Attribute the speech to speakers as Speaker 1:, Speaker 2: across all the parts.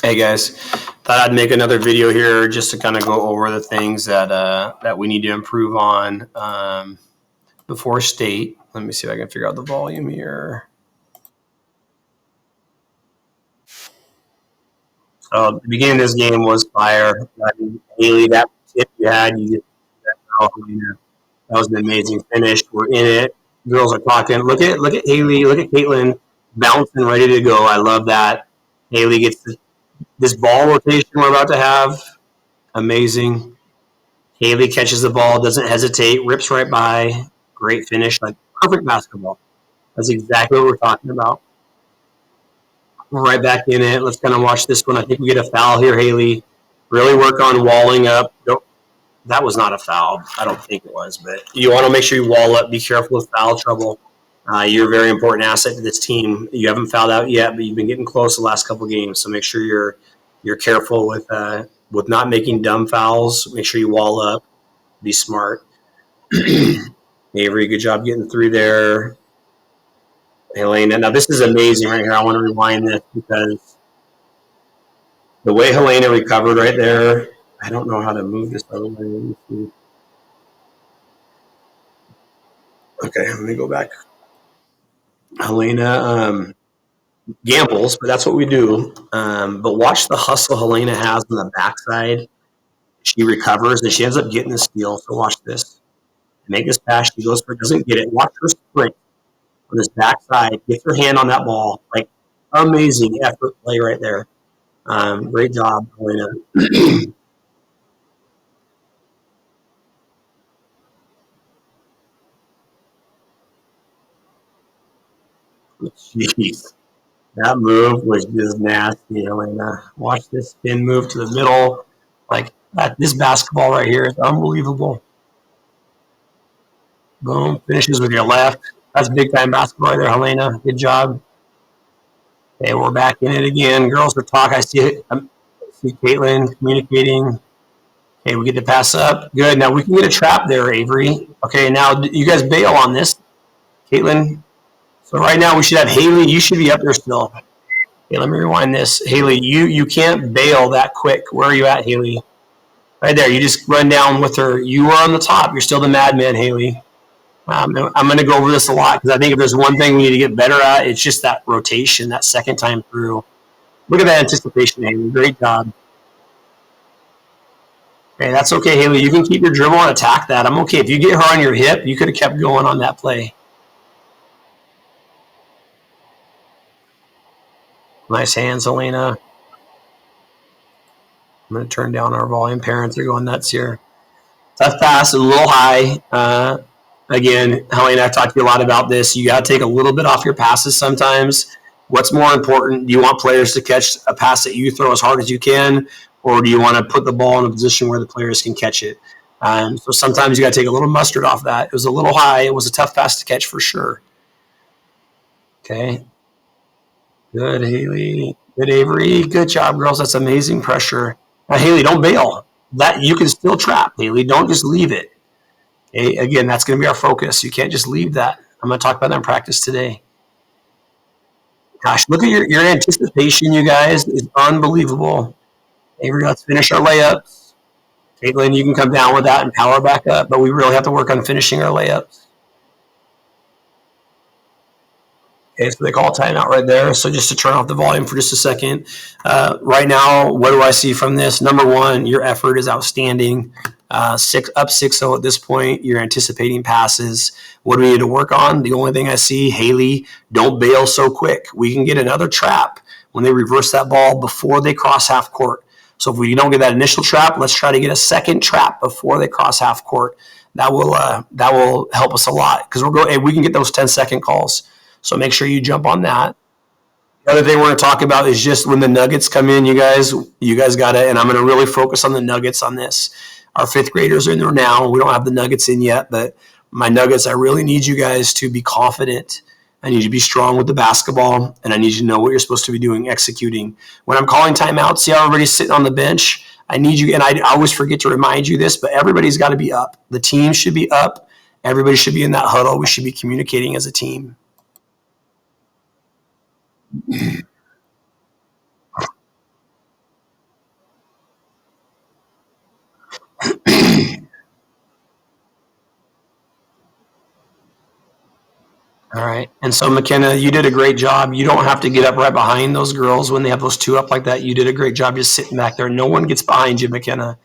Speaker 1: Hey guys, thought I'd make another video here just to kind of go over the things that we need to improve on before state. Let me see if I can figure out the volume here. So the beginning of this game was fire. Haley, that tip you had, you just that was an amazing finish. We're in it. Girls are talking. Look at Haley. Look at Caitlin bouncing, ready to go. I love that. Haley gets this ball rotation we're about to have. Amazing. Haley catches the ball, doesn't hesitate, rips right by. Great finish, like perfect basketball. That's exactly what we're talking about. We're right back in it. Let's kind of watch this one. I think we get a foul here, Haley. Really work on walling up. That was not a foul. I don't think it was, but you want to make sure you wall up. Be careful with foul trouble. You're a very important asset to this team. You haven't fouled out yet, but you've been getting close the last couple games. So make sure you're careful with not making dumb fouls. Make sure you wall up. Be smart. Avery, good job getting through there. Helena. Now, this is amazing right here. I want to rewind this because the way Helena recovered right there, I don't know how to move this other way. Let me see. Okay, let me go back. Helena gambles, but that's what we do. But watch the hustle Helena has on the backside. She recovers, and she ends up getting the steal. So watch this. Make this pass. She goes for it, doesn't get it. Watch her sprint on this backside. Get her hand on that ball. Like, amazing effort play right there. Great job, Helena. Jeez. That move was just nasty, Helena. Watch this spin move to the middle. Like, this basketball right here is unbelievable. Boom. Finishes with your left. That's big-time basketball right there, Helena. Good job. Okay, we're back in it again. Girls are talking. I see Caitlin communicating. Okay, we get to pass up. Good. Now we can get a trap there, Avery. Okay, now you guys bail on this. Caitlin. So right now we should have Haley. You should be up there still. Okay, let me rewind this. Haley, you can't bail that quick. Where are you at, Haley? Right there. You just run down with her. You are on the top. You're still the madman, Haley. I'm going to go over this a lot because I think if there's one thing we need to get better at, it's just that rotation, that second time through. Look at that anticipation, Haley. Great job. Okay, that's okay, Haley. You can keep your dribble and attack that. I'm okay. If you get her on your hip, you could have kept going on that play. Nice hands, Elena. I'm going to turn down our volume. Parents are going nuts here. Tough pass, a little high. Again, Helena, I've talked to you a lot about this. You got to take a little bit off your passes sometimes. What's more important? Do you want players to catch a pass that you throw as hard as you can, or do you want to put the ball in a position where the players can catch it? So sometimes you got to take a little mustard off that. It was a little high. It was a tough pass to catch for sure. Okay. Good, Haley. Good, Avery. Good job, girls. That's amazing pressure. Now, Haley, don't bail. That you can still trap, Haley. Don't just leave it. Okay? Again, that's going to be our focus. You can't just leave that. I'm going to talk about that in practice today. Gosh, look at your anticipation, you guys. Is unbelievable. Avery, let's finish our layups. Caitlin, you can come down with that and power back up, but we really have to work on finishing our layups. Okay, so they call timeout right there. So just to turn off the volume for just a second. Right now, what do I see from this? Number one, your effort is outstanding. Up 6-0 at this point. You're anticipating passes. What do we need to work on? The only thing I see, Haley, don't bail so quick. We can get another trap when they reverse that ball before they cross half court. So if we don't get that initial trap, let's try to get a second trap before they cross half court. That will help us a lot because we can get those 10-second calls. So make sure you jump on that. The other thing we're going to talk about is just when the Nuggets come in, you guys got to, and I'm going to really focus on the Nuggets on this. Our fifth graders are in there now. We don't have the Nuggets in yet, but my Nuggets, I really need you guys to be confident. I need you to be strong with the basketball, and I need you to know what you're supposed to be doing, executing. When I'm calling timeout, see how everybody's sitting on the bench? I need you, and I always forget to remind you this, but everybody's got to be up. The team should be up. Everybody should be in that huddle. We should be communicating as a team. All right. And so, McKenna, you did a great job. You don't have to get up right behind those girls when they have those two up like that. You did a great job just sitting back there. No one gets behind you, McKenna.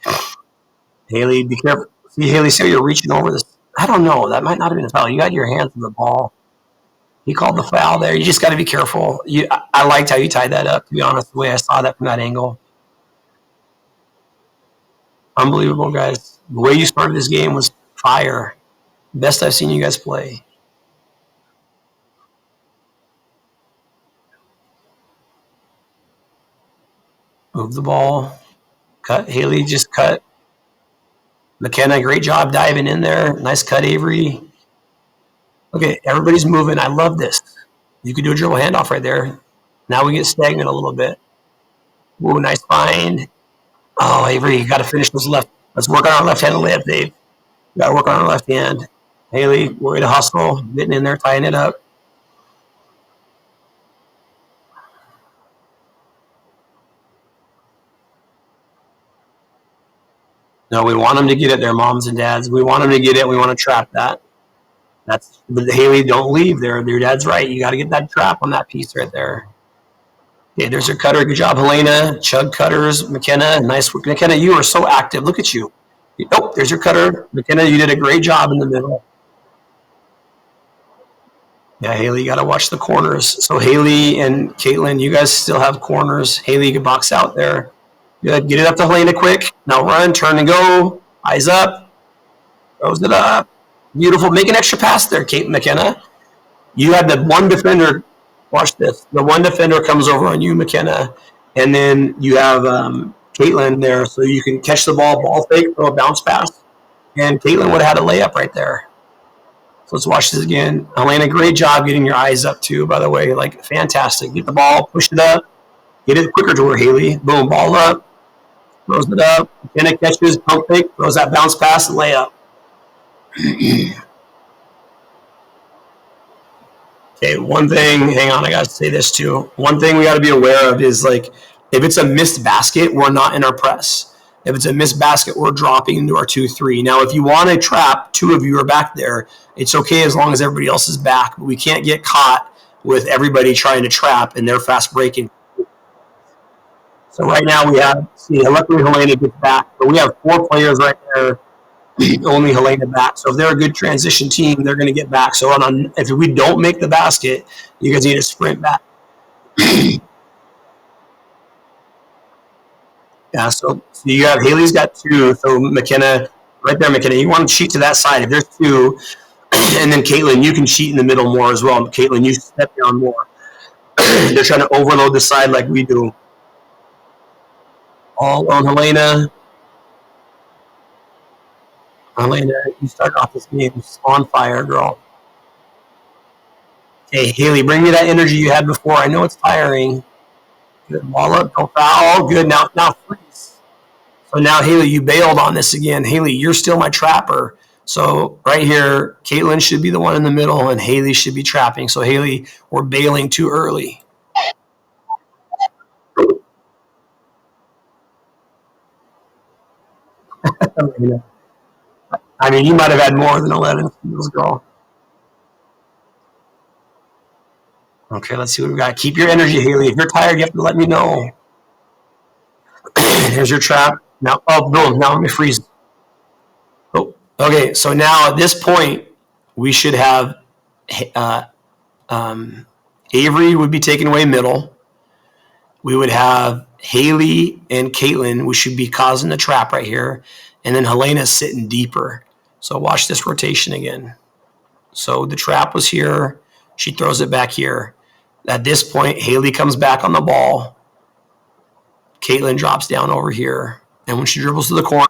Speaker 1: Haley, be careful. See, Haley, see how you're reaching over this? I don't know. That might not have been a foul. You got your hands on the ball. He called the foul there. You just got to be careful. I liked how you tied that up, to be honest, the way I saw that from that angle. Unbelievable, guys. The way you started this game was fire. Best I've seen you guys play. Move the ball. Cut. Haley just cut. McKenna, great job diving in there. Nice cut, Avery. Okay, everybody's moving. I love this. You could do a dribble handoff right there. Now we get stagnant a little bit. Ooh, nice find. Oh, Avery, you got to finish this left. Let's work on our left-handed layup, Dave. Got to work on our left hand. Haley, way to hustle, getting in there, tying it up. No, we want them to get it, their moms and dads. We want them to get it. We want to trap that. But Haley, don't leave there. Your dad's right. You got to get that trap on that piece right there. Okay, there's your cutter. Good job, Helena. Chug cutters. McKenna, nice work. McKenna, you are so active. Look at you. Oh, there's your cutter. McKenna, you did a great job in the middle. Yeah, Haley, you got to watch the corners. So Haley and Caitlin, you guys still have corners. Haley, you can box out there. Good. Get it up to Helena quick. Now run, turn and go. Eyes up. Throws it up. Beautiful. Make an extra pass there, Kate McKenna. You had the one defender. Watch this. The one defender comes over on you, McKenna, and then you have Caitlin there, so you can catch the ball fake, throw a bounce pass, and Caitlin would have had a layup right there. So let's watch this again. Helena, great job getting your eyes up too, by the way. Like, fantastic. Get the ball, push it up, get it quicker to her, Haley. Boom, ball up, throws it up. McKenna catches, pump fake, throws that bounce pass, and layup. Okay, one thing, hang on, I got to say this too. One thing we got to be aware of is, like, if it's a missed basket, we're not in our press. If it's a missed basket, we're dropping into our 2-3. Now, if you want to trap, two of you are back there, it's okay as long as everybody else is back, but we can't get caught with everybody trying to trap and they're fast breaking. So right now we have, luckily Helena gets back, but we have 4 players right there, only Helena back. So if they're a good transition team, they're going to get back. So if we don't make the basket, you guys need to sprint back. Yeah, so you have Haley's got 2. So McKenna, right there, McKenna, you want to cheat to that side. If there's 2, and then Caitlin, you can cheat in the middle more as well. Caitlin, you step down more. They're trying to overload the side like we do. All on Helena. Helena, you start off this game on fire, girl. Hey, Haley, bring me that energy you had before. I know it's tiring. Good. Ball up, don't foul. Good. Now freeze. So now, Haley, you bailed on this again. Haley, you're still my trapper. So right here, Caitlin should be the one in the middle, and Haley should be trapping. So, Haley, we're bailing too early. I mean, you might have had more than 11 steals, girl. Okay, let's see what we got. Keep your energy, Haley. If you're tired, you have to let me know. Here's your trap. Now, boom. Now let me freeze. Oh, okay. So now at this point, we should have Avery would be taken away middle. We would have Haley and Caitlin, we should be causing the trap right here. And then Helena's sitting deeper. So watch this rotation again. So the trap was here. She throws it back here. At this point, Haley comes back on the ball. Caitlin drops down over here. And when she dribbles to the corner,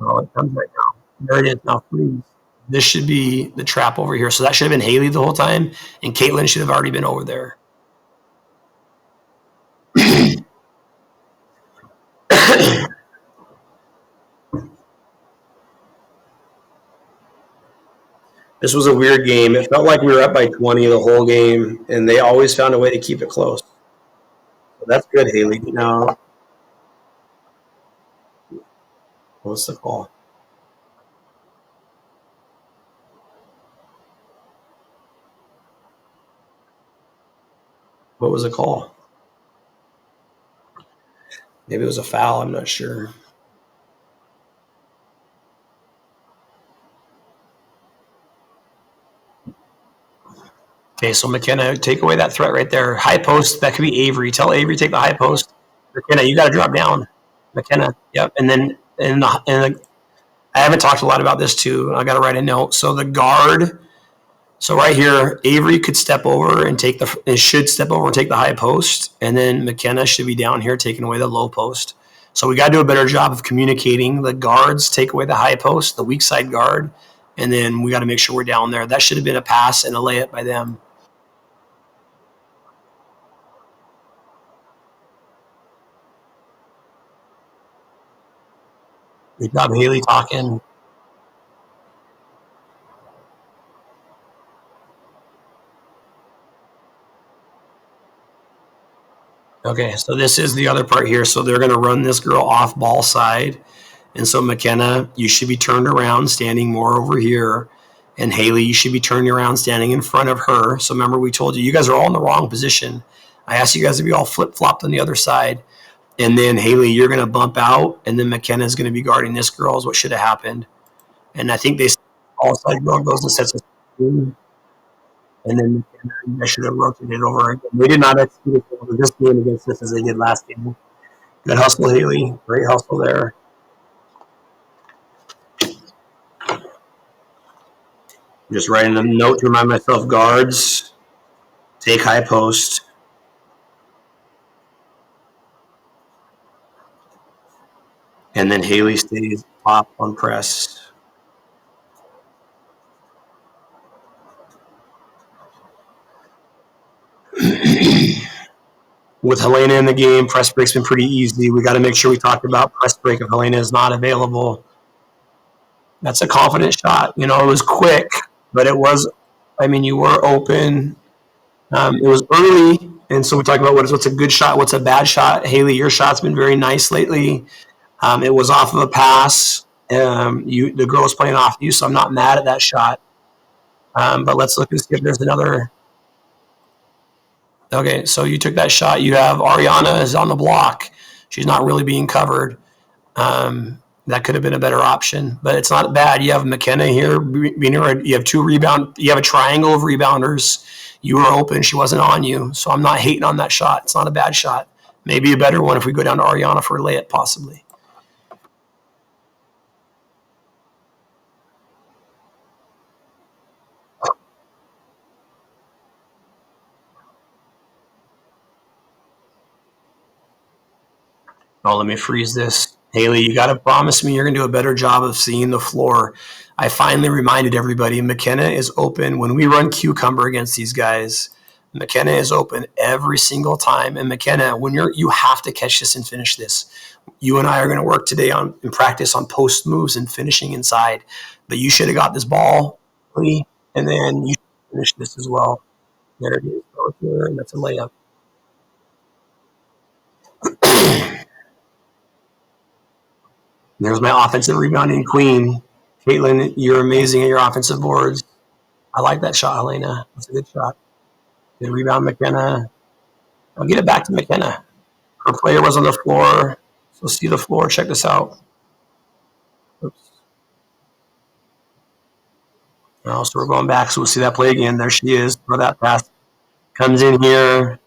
Speaker 1: oh, it comes right now. There it is. Now freeze. This should be the trap over here. So that should have been Haley the whole time. And Caitlin should have already been over there. This was a weird game. It felt like we were up by 20 the whole game, and they always found a way to keep it close. So that's good, Haley. Now, what's the call? What was the call? Maybe it was a foul. I'm not sure. Okay, so McKenna, take away that threat right there. High post, that could be Avery. Tell Avery take the high post. McKenna, you got to drop down. McKenna, yep. And then I haven't talked a lot about this too. I got to write a note. So the guard. So right here, Avery could step over and should step over and take the high post, and then McKenna should be down here taking away the low post. So we got to do a better job of communicating. The guards take away the high post, the weak side guard, and then we got to make sure we're down there. That should have been a pass and a layup by them. Good job, Haley, talking. Okay, so this is the other part here. So they're going to run this girl off ball side. And so McKenna, you should be turned around, standing more over here. And Haley, you should be turning around, standing in front of her. So remember, we told you, you guys are all in the wrong position. I asked you guys to be all flip-flopped on the other side. And then Haley, you're going to bump out. And then McKenna's going to be guarding this girl is what should have happened. And I think they all side girl goes and sets a screen. And then McKenna, I should have rotated over. They did not execute it this game against us as they did last game. Good hustle, Haley. Great hustle there. Just writing a note to remind myself, guards, take high post. And then Haley stays top on press. With Helena in the game, press break's been pretty easy. We got to make sure we talk about press break if Helena is not available. That's a confident shot. You know, it was quick, but it was, I mean, you were open. It was early, and so we talk about what's a good shot, what's a bad shot. Haley, your shot's been very nice lately. It was off of a pass. The girl was playing off you, so I'm not mad at that shot. But let's look and see if there's another. Okay, so you took that shot. You have Ariana is on the block. She's not really being covered. That could have been a better option, but it's not bad. You have McKenna here. You have two rebound. You have a triangle of rebounders. You were open. She wasn't on you, so I'm not hating on that shot. It's not a bad shot. Maybe a better one if we go down to Ariana for a layup, possibly. Oh, let me freeze this. Haley, you got to promise me you're going to do a better job of seeing the floor. I finally reminded everybody McKenna is open. When we run cucumber against these guys, McKenna is open every single time. And McKenna, you have to catch this and finish this. You and I are going to work today in practice on post moves and finishing inside. But you should have got this ball, and then you finish this as well. There it is. And that's a layup. There's my offensive rebounding queen. Caitlin, you're amazing at your offensive boards. I like that shot, Helena. That's a good shot. Good rebound, McKenna. I'll get it back to McKenna. Her player was on the floor. So see the floor. Check this out. Oops. Oh, so we're going back. So we'll see that play again. There she is. Throw that pass. Comes in here.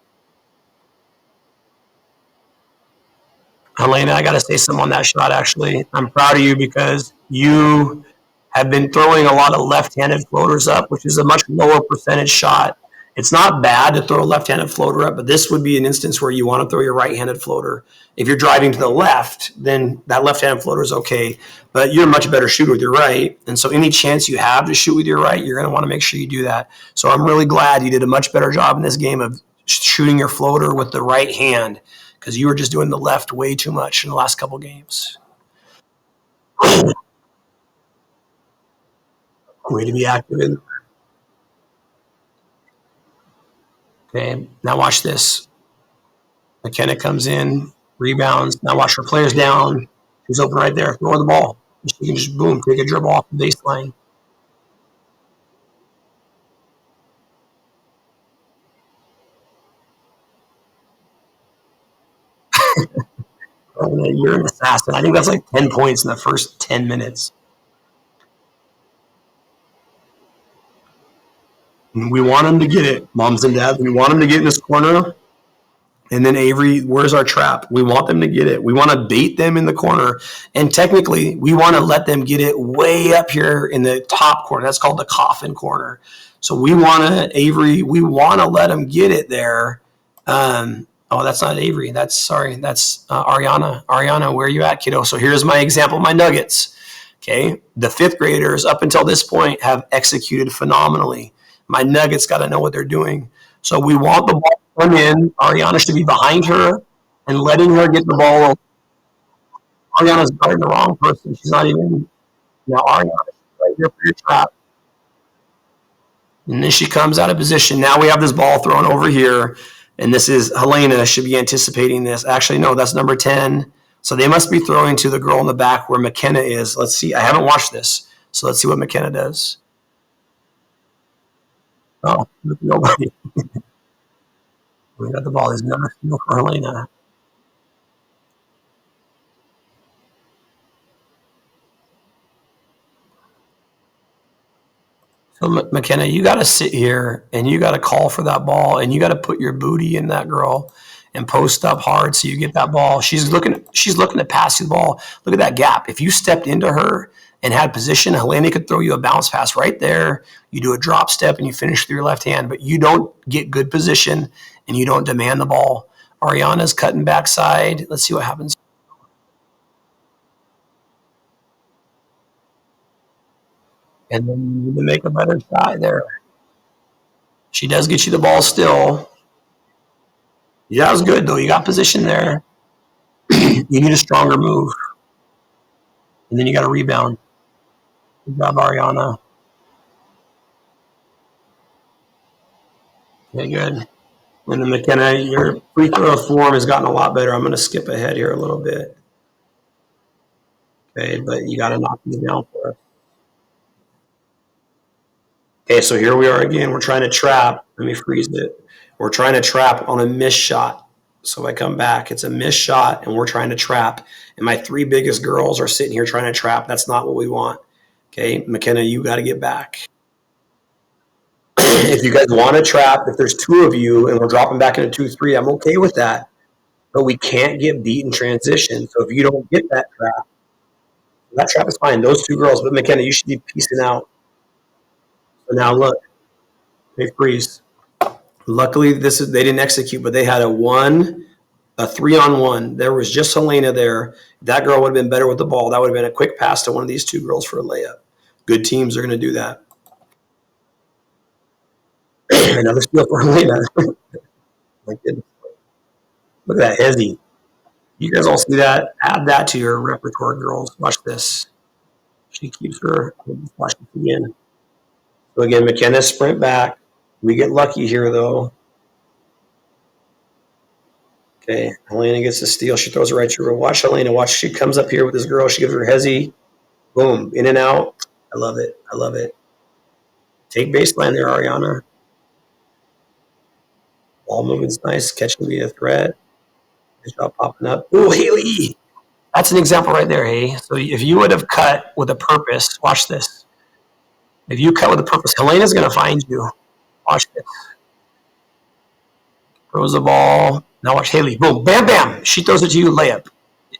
Speaker 1: Helena, I got to say something on that shot, actually. I'm proud of you because you have been throwing a lot of left-handed floaters up, which is a much lower percentage shot. It's not bad to throw a left-handed floater up, but this would be an instance where you want to throw your right-handed floater. If you're driving to the left, then that left-handed floater is okay, but you're a much better shooter with your right, and so any chance you have to shoot with your right, you're going to want to make sure you do that. So I'm really glad you did a much better job in this game of shooting your floater with the right hand because you were just doing the left way too much in the last couple games. Way to be active in. Okay, now watch this. McKenna comes in, rebounds. Now watch her players down. She's open right there. Throw her the ball. She can just boom, take a dribble off the baseline. You're an assassin. I think that's like 10 points in the first 10 minutes. We want them to get it, moms and dads. We want them to get in this corner. And then Avery, where's our trap? We want them to get it. We want to bait them in the corner. And technically, we want to let them get it way up here in the top corner. That's called the coffin corner. So we want to, Avery, we want to let them get it there. That's not Avery. That's Ariana. Ariana, where are you at, kiddo? So here's my example, my nuggets. Okay. The fifth graders up until this point have executed phenomenally. My nuggets got to know what they're doing. So we want the ball to come in. Ariana should be behind her and letting her get the ball. Ariana's guarding the wrong person. She's not even. Now Ariana's right here for your trap. And then she comes out of position. Now we have this ball thrown over here. And this is Helena should be anticipating this. Actually, no, that's number 10. So they must be throwing to the girl in the back where McKenna is. Let's see. I haven't watched this. So let's see what McKenna does. Oh, nobody. We got the ball. There's another steal for Helena. So McKenna, you got to sit here and you got to call for that ball and you got to put your booty in that girl and post up hard so you get that ball. She's looking to pass you the ball. Look at that gap. If you stepped into her and had position, Helena could throw you a bounce pass right there. You do a drop step and you finish through your left hand, but you don't get good position and you don't demand the ball. Ariana's cutting backside. Let's see what happens. And then you need to make a better shot there. She does get you the ball still. Yeah, that was good, though. You got position there. You need a stronger move. And then you got to rebound. Good job, Ariana. Okay, good. And then McKenna, your free throw form has gotten a lot better. I'm going to skip ahead here a little bit. Okay, but you got to knock these down for us. Okay, so here we are again. We're trying to trap. Let me freeze it. We're trying to trap on a missed shot. So if I come back, it's a missed shot, and we're trying to trap. And my three biggest girls are sitting here trying to trap. That's not what we want. Okay, McKenna, you got to get back. If you guys want to trap, if there's two of you and we're dropping back into 2-3, I'm okay with that. But we can't get beat in transition. So if you don't get that trap is fine. Those two girls, but McKenna, you should be piecing out. So now look, they freeze. Luckily, they didn't execute, but they had a 3-on-1. There was just Helena there. That girl would have been better with the ball. That would have been a quick pass to one of these two girls for a layup. Good teams are going to do that. Another steal for Helena. My goodness. Look at that hezzy. You guys all see that? Add that to your repertoire, girls. Watch this. She keeps her. Watch this again. So again, McKenna sprint back. We get lucky here, though. Okay, Helena gets the steal. She throws it right to her. Watch Helena. Watch. She comes up here with this girl. She gives her hezzy. Boom. In and out. I love it. I love it. Take baseline there, Ariana. Ball movement's nice. Catch can be a threat. Good job popping up. Ooh, Haley. That's an example right there, hey. So if you would have cut with a purpose, watch this. If you cut with a purpose, Helena's going to find you. Watch this. Throws the ball. Now watch Haley. Boom. Bam, bam. She throws it to you, layup.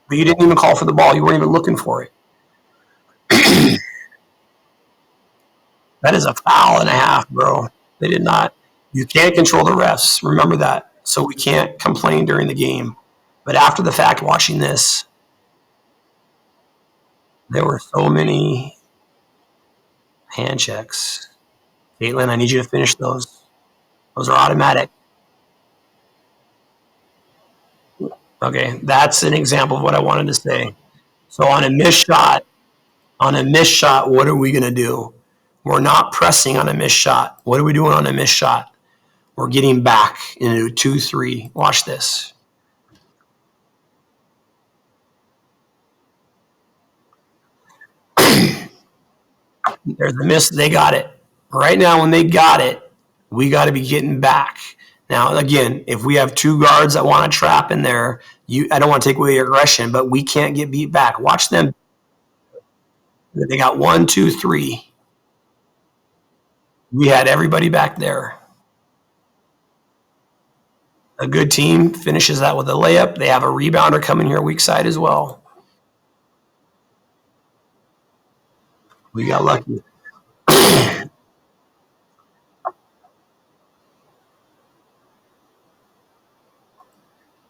Speaker 1: But you didn't even call for the ball. You weren't even looking for it. That is a foul and a half, bro. They did not. You can't control the refs. Remember that. So we can't complain during the game. But after the fact, watching this, there were so many hand checks. Caitlin, I need you to finish those. Those are automatic. Okay, that's an example of what I wanted to say. So on a missed shot, what are we going to do? We're not pressing on a missed shot. What are we doing on a missed shot? We're getting back into 2-3. Watch this. There's the miss. They got it. Right now, when they got it, we got to be getting back. Now, again, if we have two guards that want to trap in there, I don't want to take away your aggression, but we can't get beat back. Watch them. They got 1, 2, 3. We had everybody back there. A good team finishes that with a layup. They have a rebounder coming here weak side as well. We got lucky.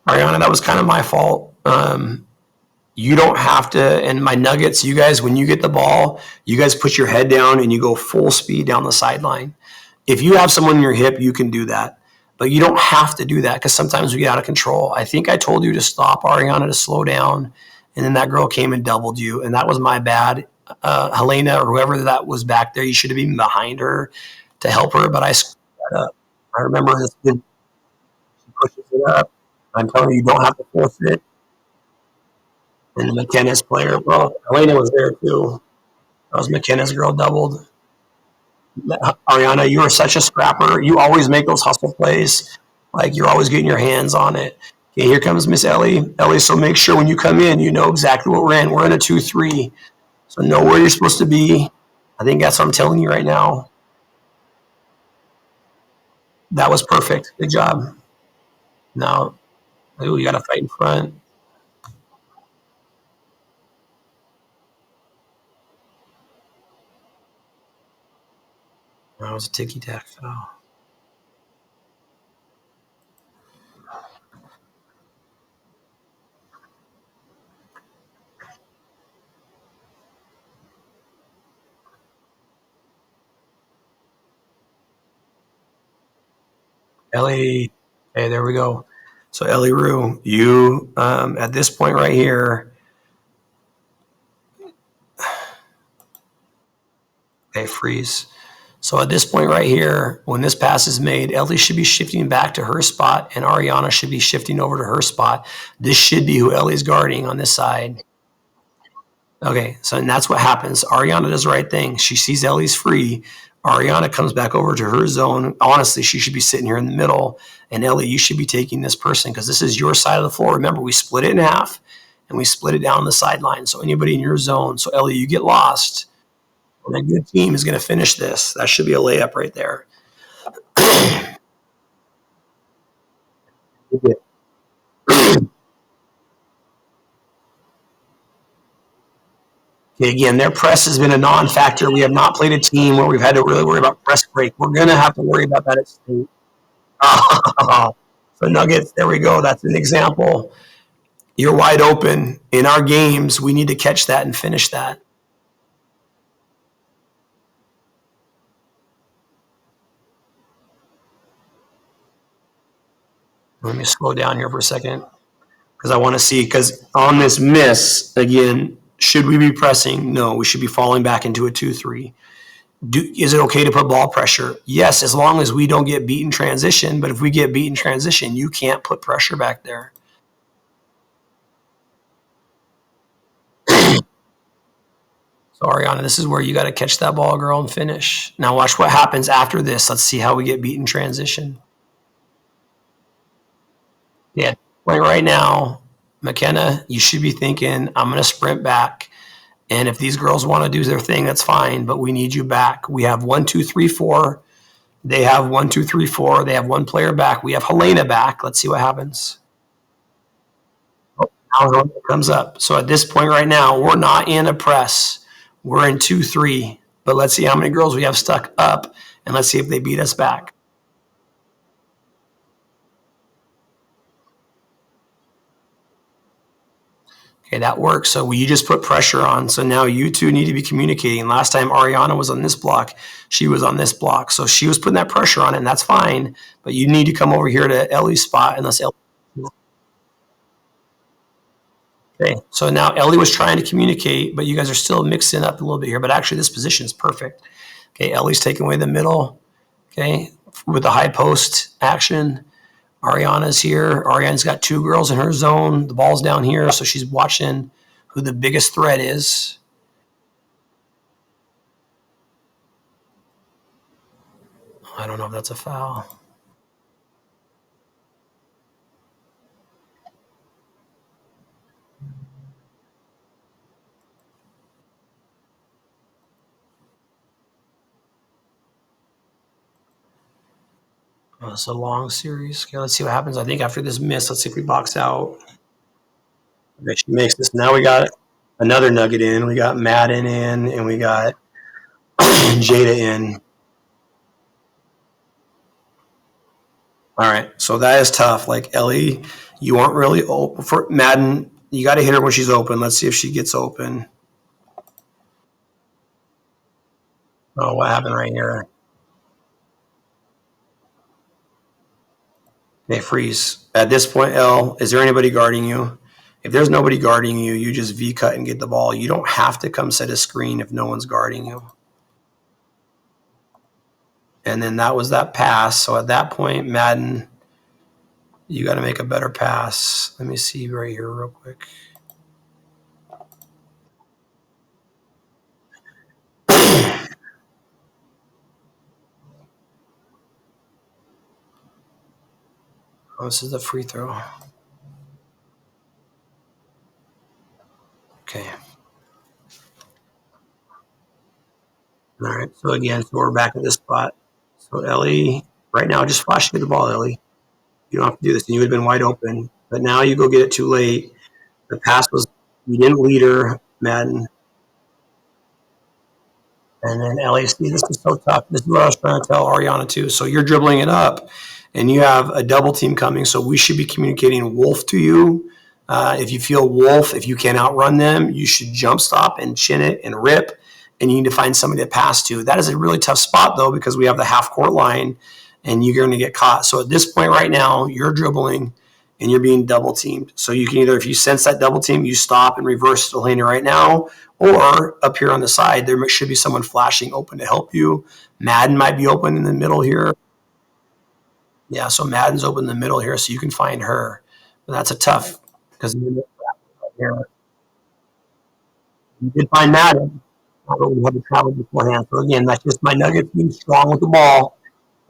Speaker 1: Ariana, that was kind of my fault. You don't have to, and my Nuggets, you guys, when you get the ball, you guys put your head down and you go full speed down the sideline. If you have someone in your hip, you can do that. But you don't have to do that because sometimes we get out of control. I think I told you to stop Ariana, to slow down, and then that girl came and doubled you, and that was my bad. Helena or whoever that was back there, you should have been behind her to help her, but I screwed that up. I remember this kid, she pushes it up. I'm telling you, you don't have to force it. And the McKenna's player, well, Helena was there too. That was McKenna's girl doubled. Ariana, you are such a scrapper. You always make those hustle plays. Like you're always getting your hands on it. Okay, here comes Miss Ellie. Ellie, so make sure when you come in, you know exactly what we're in. We're in a 2-3. So know where you're supposed to be. I think that's what I'm telling you right now. That was perfect. Good job. Now, ooh, you got to fight in front. That was a ticky-tack foul. Ellie, hey, there we go. So Ellie Rue, you at this point right here, okay, freeze. So at this point right here, when this pass is made, Ellie should be shifting back to her spot, and Ariana should be shifting over to her spot. This should be who Ellie's guarding on this side. Okay, so and that's what happens. Ariana does the right thing. She sees Ellie's free. Ariana comes back over to her zone. Honestly, she should be sitting here in the middle. And Ellie, you should be taking this person because this is your side of the floor. Remember, we split it in half and we split it down the sideline. So anybody in your zone. So Ellie, you get lost. And a good team is going to finish this. That should be a layup right there. Okay, again, their press has been a non-factor. We have not played a team where we've had to really worry about press break. We're going to have to worry about that at state. So Nuggets, there we go. That's an example. You're wide open. In our games, we need to catch that and finish that. Let me slow down here for a second because I want to see, because on this miss, again, should we be pressing? No, we should be falling back into a 2-3. Is it okay to put ball pressure? Yes, as long as we don't get beat in transition. But if we get beat in transition, you can't put pressure back there. So, Ariana, this is where you got to catch that ball, girl, and finish. Now, watch what happens after this. Let's see how we get beat in transition. Yeah, right now, McKenna, you should be thinking, I'm going to sprint back. And if these girls want to do their thing, that's fine, but we need you back. We have 1, 2, 3, 4. They have 1, 2, 3, 4. They have one player back. We have Helena back. Let's see what happens. Oh, now Helena comes up. So at this point right now, we're not in a press. We're in 2-3. But let's see how many girls we have stuck up, and let's see if they beat us back. Okay, that works. So you just put pressure on. So now you two need to be communicating. Last time Ariana was on this block, she was on this block. So she was putting that pressure on it, and that's fine. But you need to come over here to Ellie's spot unless Ellie. Okay, so now Ellie was trying to communicate, but you guys are still mixing up a little bit here. But actually, this position is perfect. Okay, Ellie's taking away the middle. Okay, with the high post action. Ariana's here. Ariana's got two girls in her zone. The ball's down here, so she's watching who the biggest threat is. I don't know if that's a foul. Oh, it's a long series. Okay, let's see what happens. I think after this miss, let's see if we box out. Okay, she makes this. Now we got another nugget in. We got Madden in, and we got Jada in. All right, so that is tough. Like Ellie, you aren't really open for Madden. You got to hit her when she's open. Let's see if she gets open. Oh, what happened right here? They freeze. At this point, L, is there anybody guarding you? If there's nobody guarding you, you just V cut and get the ball. You don't have to come set a screen if no one's guarding you. And then that was that pass. So at that point, Madden, you got to make a better pass. Let me see right here real quick. Oh, this is the free throw. Okay. All right. So again, so we're back at this spot. So Ellie, right now, just flash me the ball, Ellie. You don't have to do this. And you would have been wide open. But now you go get it too late. The pass was, you didn't lead her, Madden. And then LAC, this is so tough. This is what I was trying to tell Ariana too. So you're dribbling it up, and you have a double team coming. So we should be communicating wolf to you. If you feel wolf, if you can outrun them, you should jump stop and chin it and rip. And you need to find somebody to pass to. That is a really tough spot though, because we have the half court line, and you're going to get caught. So at this point right now, you're dribbling and you're being double teamed. So you can either, if you sense that double team, you stop and reverse the lane right now, or up here on the side, there should be someone flashing open to help you. Madden might be open in the middle here. Yeah, so Madden's open in the middle here, so you can find her. But that's a tough, because you did find Madden. Although we had to travel beforehand. So again, that's just my nugget, being strong with the ball,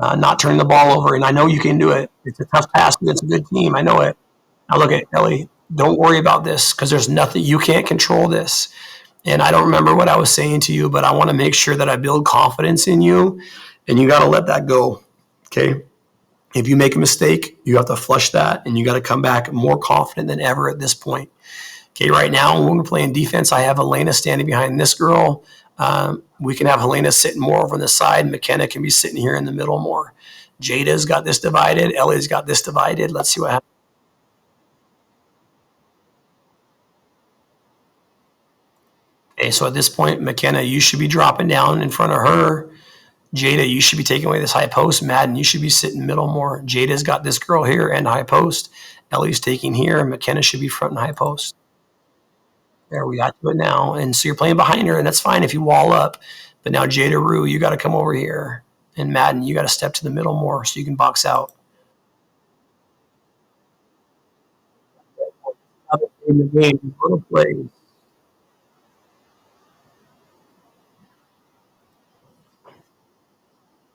Speaker 1: not turning the ball over. And I know you can do it. It's a tough task against a good team. I know it. Now look at Ellie. Don't worry about this, because there's nothing, you can't control this. And I don't remember what I was saying to you, but I want to make sure that I build confidence in you, and you got to let that go. Okay. If you make a mistake, you have to flush that, and you got to come back more confident than ever at this point. Okay. Right now, when we're playing defense, I have Elena standing behind this girl. We can have Helena sitting more over on the side. McKenna can be sitting here in the middle more. Jada's got this divided. Ellie's got this divided. Let's see what happens. Okay, so at this point, McKenna, you should be dropping down in front of her. Jada, you should be taking away this high post. Madden, you should be sitting middle more. Jada's got this girl here and high post. Ellie's taking here. McKenna should be front and high post. There, we got to it now. And so you're playing behind her, and that's fine if you wall up. But now Jada Rue, you got to come over here. And Madden, you got to step to the middle more so you can box out. In the game, little plays.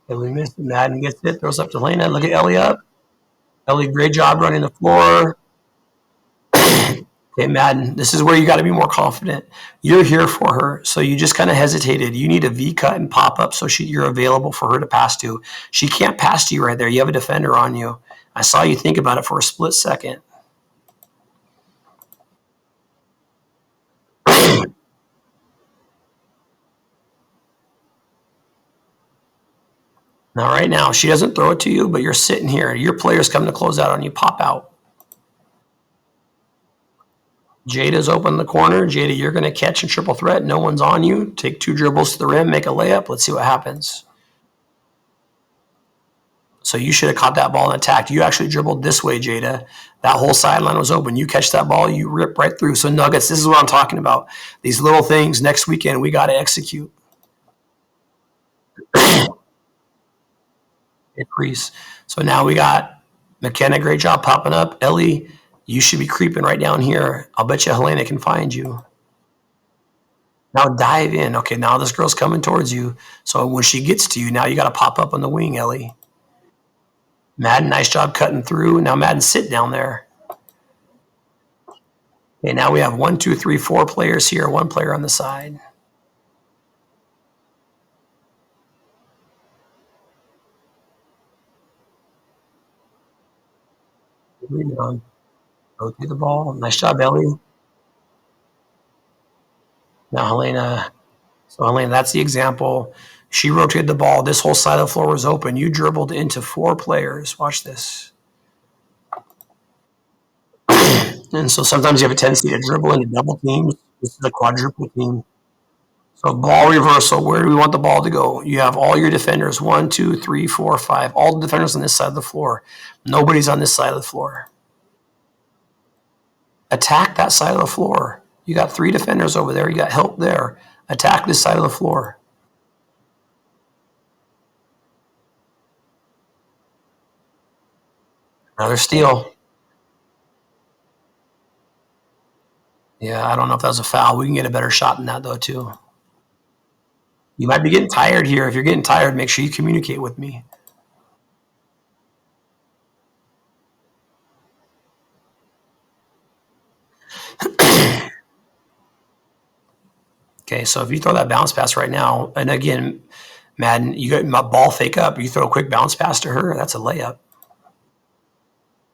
Speaker 1: And we missed it. Madden gets it, throws up to Helena. Look at Ellie up. Ellie, great job running the floor. Okay, Madden, this is where you got to be more confident. You're here for her, so you just kind of hesitated. You need a V cut and pop up so you're available for her to pass to. She can't pass to you right there. You have a defender on you. I saw you think about it for a split second. Now, right now, she doesn't throw it to you, but you're sitting here. Your player's coming to close out on you. Pop out. Jada's open in the corner. Jada, you're going to catch and triple threat. No one's on you. Take 2 dribbles to the rim, make a layup. Let's see what happens. So you should have caught that ball and attacked. You actually dribbled this way, Jada. That whole sideline was open. You catch that ball, you rip right through. So Nuggets, this is what I'm talking about. These little things next weekend we got to execute. Increase. So now we got McKenna, great job popping up. Ellie, you should be creeping right down here. I'll bet you Helena can find you. Now dive in. Okay, now this girl's coming towards you. So when she gets to you, now you got to pop up on the wing, Ellie. Madden, nice job cutting through. Now Madden, sit down there. Okay, now we have 1, 2, 3, 4 players here, 1 player on the side. Rebound. Rotate the ball. Nice job, Ellie. Now Helena. So Helena, that's the example. She rotated the ball. This whole side of the floor was open. You dribbled into 4 players. Watch this. And so sometimes you have a tendency to dribble into double teams. This is a quadruple team. So ball reversal, where do we want the ball to go? You have all your defenders, 1, 2, 3, 4, 5, all the defenders on this side of the floor. Nobody's on this side of the floor. Attack that side of the floor. You got 3 defenders over there. You got help there. Attack this side of the floor. Another steal. Yeah, I don't know if that was a foul. We can get a better shot than that, though, too. You might be getting tired here. If you're getting tired, make sure you communicate with me. Okay, so if you throw that bounce pass right now, and again, Madden, you got my ball fake up, you throw a quick bounce pass to her, that's a layup.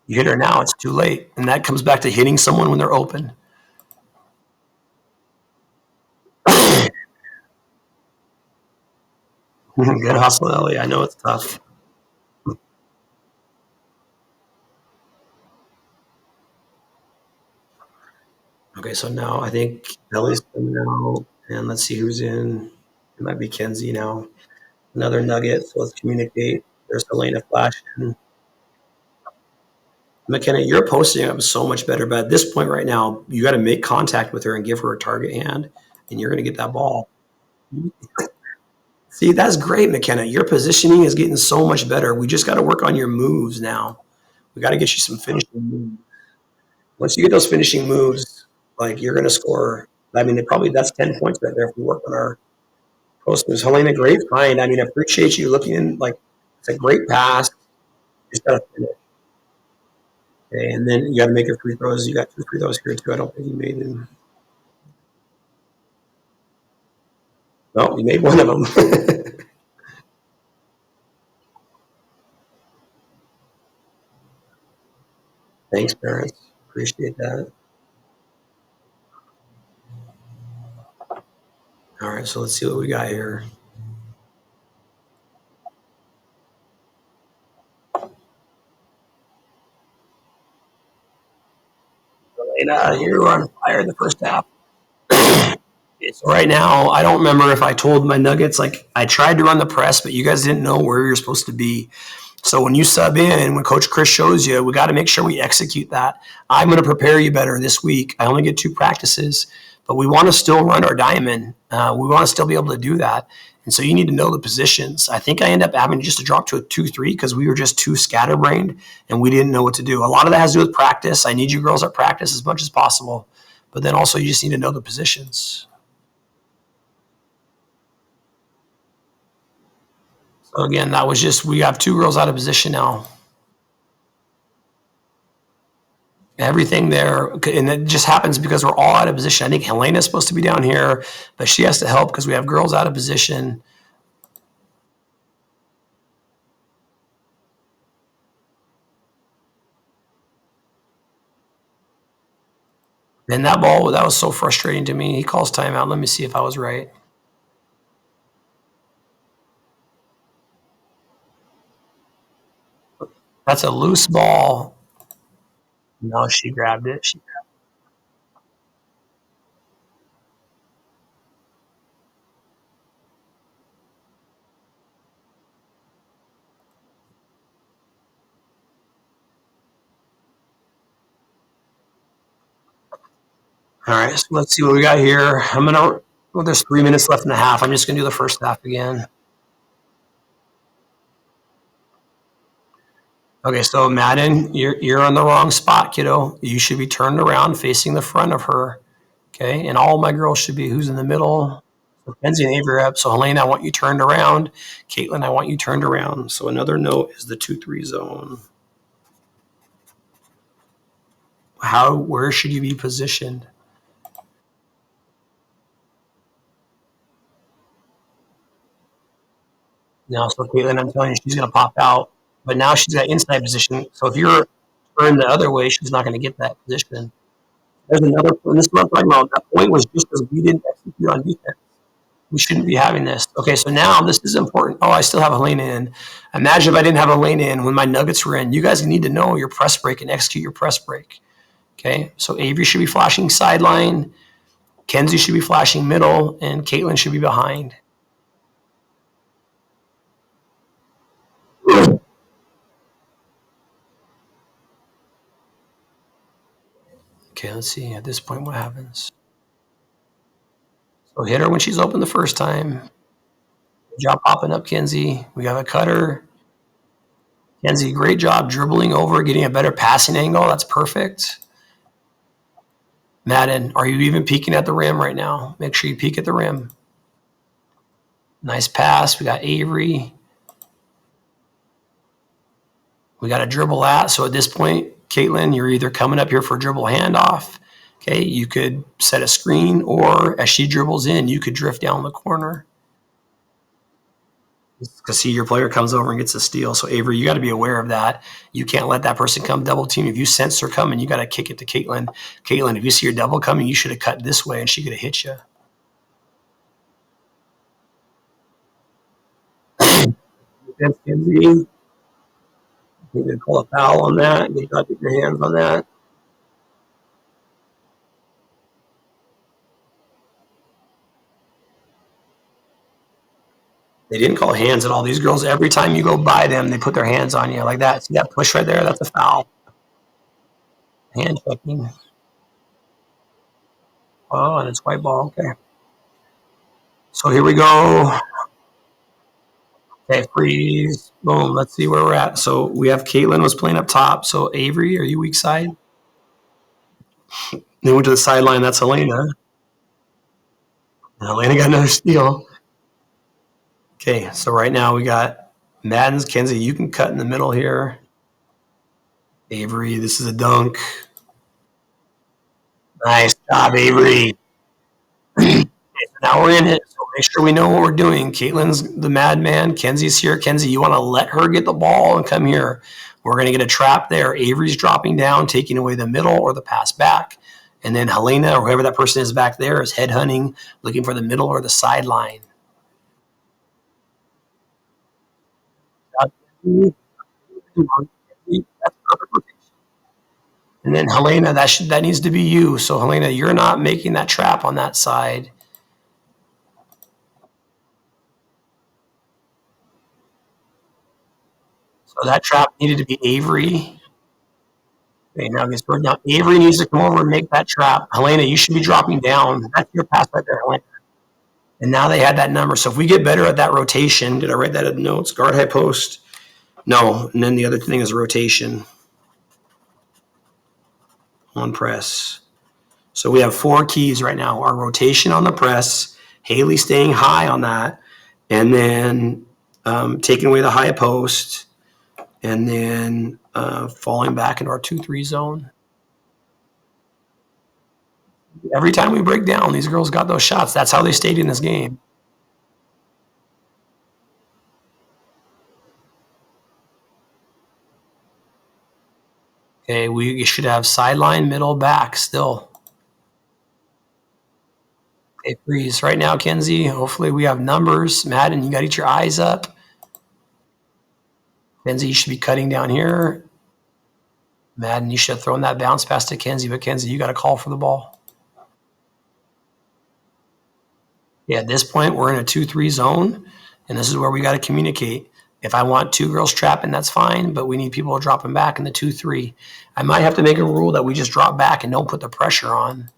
Speaker 1: You hit her now, it's too late. And that comes back to hitting someone when they're open. Good hustle, Ellie. I know it's tough. Okay, so now I think Ellie's coming out, and let's see who's in. It might be Kenzie now. Another nugget, so let's communicate. There's Elena flashing. McKenna, you're posting up so much better, but at this point right now, you got to make contact with her and give her a target hand, and you're going to get that ball. See, that's great, McKenna. Your positioning is getting so much better. We just got to work on your moves now. We got to get you some finishing moves. Once you get those finishing moves, like you're going to score. I mean, that's 10 points right there if we work on our post moves. Helena, great find. I mean, I appreciate you looking in. Like, it's a great pass. Just got to finish. Okay, and then you got to make your free throws. You got 2 free throws here too. I don't think you made them. No, you made one of them. Thanks, parents. Appreciate that. All right, so let's see what we got here. Elena, you were on fire in the first half. So right now, I don't remember if I told my Nuggets, like I tried to run the press, but you guys didn't know where you're supposed to be. So when you sub in, when Coach Chris shows you, we got to make sure we execute that. I'm going to prepare you better this week. I only get 2 practices, but we want to still run our diamond. We want to still be able to do that. And so you need to know the positions. I think I end up having just to drop to a 2-3 because we were just too scatterbrained and we didn't know what to do. A lot of that has to do with practice. I need you girls at practice as much as possible. But then also you just need to know the positions. So again, that was just, we have 2 girls out of position now. Everything there, and it just happens because we're all out of position. I think Helena's supposed to be down here, but she has to help because we have girls out of position. And that ball, that was so frustrating to me. He calls timeout. Let me see if I was right. That's a loose ball. No, she grabbed it. All right, so let's see what we got here. Well, there's 3 minutes left in the half. I'm just going to do the first half again. Okay, so Madden, you're on the wrong spot, kiddo. You should be turned around facing the front of her. Okay, and all my girls should be who's in the middle. So Kenzie and Avery are up. So Helena, I want you turned around. Caitlin, I want you turned around. So another note is the 2-3 zone. Where should you be positioned? Now, so Caitlin, I'm telling you, she's going to pop out. But now she's got inside position. So if you're turn the other way, she's not going to get that position. There's another, and this is what I'm talking about. That point was just because we didn't execute on defense. We shouldn't be having this. Okay, so now this is important. Oh, I still have Helena in. Imagine if I didn't have Helena in when my Nuggets were in. You guys need to know your press break and execute your press break. Okay, so Avery should be flashing sideline, Kenzie should be flashing middle, and Caitlin should be behind. Okay, let's see at this point what happens. So hit her when she's open the first time. Good job popping up, Kenzie. We got a cutter. Kenzie, great job dribbling over, getting a better passing angle. That's perfect. Madden, are you even peeking at the rim right now? Make sure you peek at the rim. Nice pass. We got Avery. We got a dribble at. So at this point, Caitlin, you're either coming up here for a dribble handoff. Okay, you could set a screen, or as she dribbles in, you could drift down the corner. Because see, your player comes over and gets a steal. So Avery, you got to be aware of that. You can't let that person come double team. If you sense her coming, you got to kick it to Caitlin. Caitlin, if you see your double coming, you should have cut this way, and she could have hit you. Defense, Kenzie. You can call a foul on that. You got to get your hands on that. They didn't call hands at all. These girls, every time you go by them, they put their hands on you like that. See that push right there? That's a foul. Hand checking. Oh, and it's white ball. Okay. So here we go. Okay, freeze. Boom. Let's see where we're at. So we have Caitlin was playing up top. So Avery, are you weak side? They went to the sideline. That's Helena. And Helena got another steal. Okay, so right now we got Madden's Kenzie. You can cut in the middle here. Avery, this is a dunk. Nice job, Avery. Okay, so now we're in it. So make sure we know what we're doing. Caitlin's the madman. Kenzie's here. Kenzie, you want to let her get the ball and come here. We're going to get a trap there. Avery's dropping down, taking away the middle or the pass back. And then Helena, or whoever that person is back there, is head hunting, looking for the middle or the sideline. And then Helena, that needs to be you. So Helena, you're not making that trap on that side. So that trap needed to be Avery. Okay, now gets burned down. Avery needs to come over and make that trap. Helena, you should be dropping down. That's your pass right there, Helena. And now they had that number. So if we get better at that rotation, did I write that in the notes? Guard high post. No. And then the other thing is rotation on press. So we have 4 keys right now. Our rotation on the press, Haley staying high on that, and then taking away the high post, and then falling back into our 2-3 zone. Every time we break down, these girls got those shots. That's how they stayed in this game. Okay, we should have sideline, middle, back still. Okay, freeze. Right now, Kenzie, hopefully we have numbers. Madden, you got to get your eyes up. Kenzie, you should be cutting down here. Madden, you should have thrown that bounce pass to Kenzie, but Kenzie, you got to call for the ball. Yeah, at this point, we're in a 2-3 zone, and this is where we got to communicate. If I want 2 girls trapping, that's fine, but we need people dropping back in the 2-3. I might have to make a rule that we just drop back and don't put the pressure on.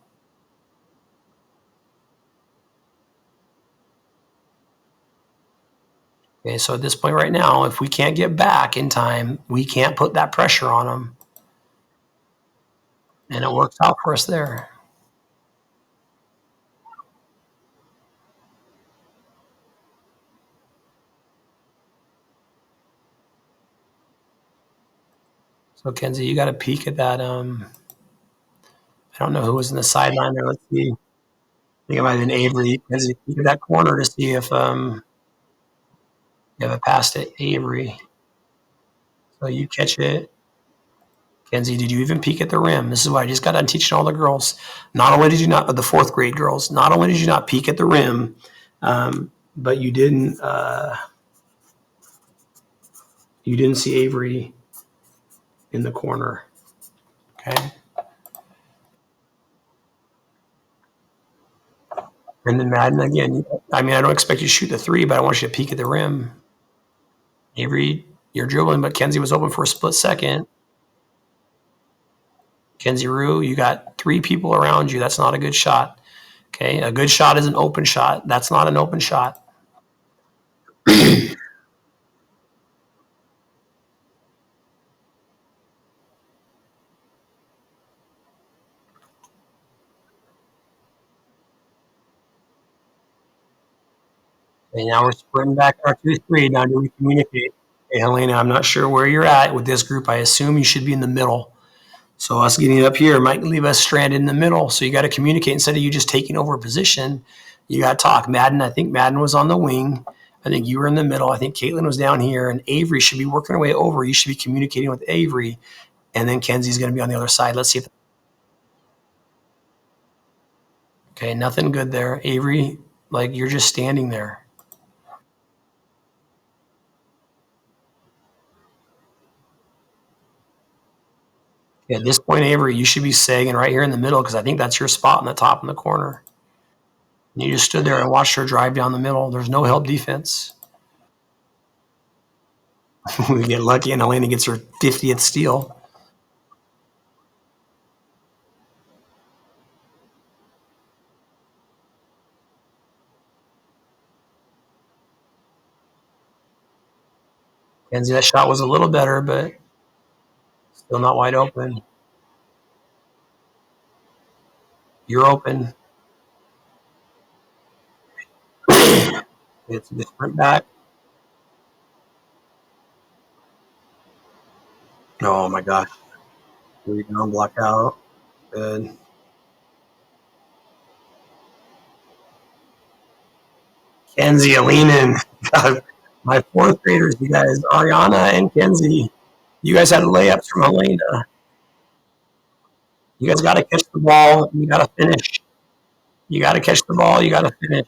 Speaker 1: Okay, so at this point right now, if we can't get back in time, we can't put that pressure on them. And it works out for us there. So Kenzie, you got to peek at that. I don't know who was in the sideline there. Let's see. I think it might have been Avery. Kenzie, peek at that corner to see if you have a pass to Avery. So you catch it. Kenzie, did you even peek at the rim? This is what I just got done teaching all the girls. Not only did you not, the fourth grade girls, not only did you not peek at the rim, but you didn't see Avery in the corner. Okay. And then Madden again. I mean, I don't expect you to shoot the three, but I want you to peek at the rim. Avery, you're dribbling, but Kenzie was open for a split second. Kenzie Rue, you got three people around you. That's not a good shot. Okay. A good shot is an open shot. That's not an open shot. Okay, now we're sprinting back our 2-3. Now do we communicate? Hey, Helena, I'm not sure where you're at with this group. I assume you should be in the middle. So us getting up here might leave us stranded in the middle. So you got to communicate instead of you just taking over a position. You got to talk. Madden, I think Madden was on the wing. I think you were in the middle. I think Caitlin was down here, and Avery should be working her way over. You should be communicating with Avery, and then Kenzie's going to be on the other side. Let's see if. Okay, nothing good there. Avery, like you're just standing there. At this point, Avery, you should be sagging right here in the middle because I think that's your spot in the top in the corner. And you just stood there and watched her drive down the middle. There's no help defense. We get lucky and Elena gets her 50th steal. Kenzie, that shot was a little better, but still not wide open. You're open. It's a sprint back. Oh my gosh. Rebound, block out. Good. Kenzie, Alina, God, my fourth graders, you guys, Ariana and Kenzie, you guys had layups from Helena. You guys got to catch the ball. You got to finish. You got to catch the ball. You got to finish.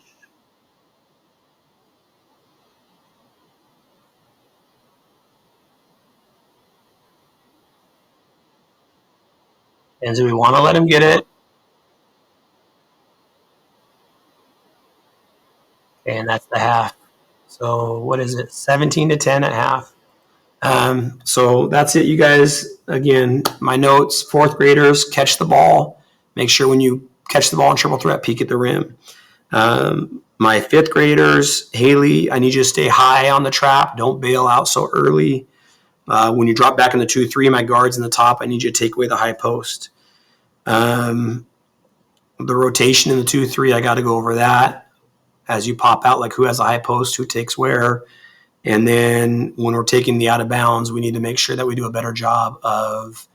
Speaker 1: And so we want to let him get it. And that's the half. So what is it? 17-10 at half. So that's it, you guys. Again, my notes: fourth graders, catch the ball. Make sure when you catch the ball in triple threat, peek at the rim. My fifth graders, Haley, I need you to stay high on the trap. Don't bail out so early. When you drop back in the 2-3, my guard's in the top. I need you to take away the high post. The rotation in the 2-3, I got to go over that as you pop out, like who has a high post, who takes where. And then when we're taking the out of bounds, we need to make sure that we do a better job of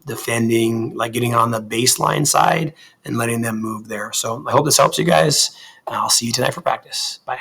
Speaker 1: defending, like getting on the baseline side and letting them move there. So I hope this helps you guys. And I'll see you tonight for practice. Bye.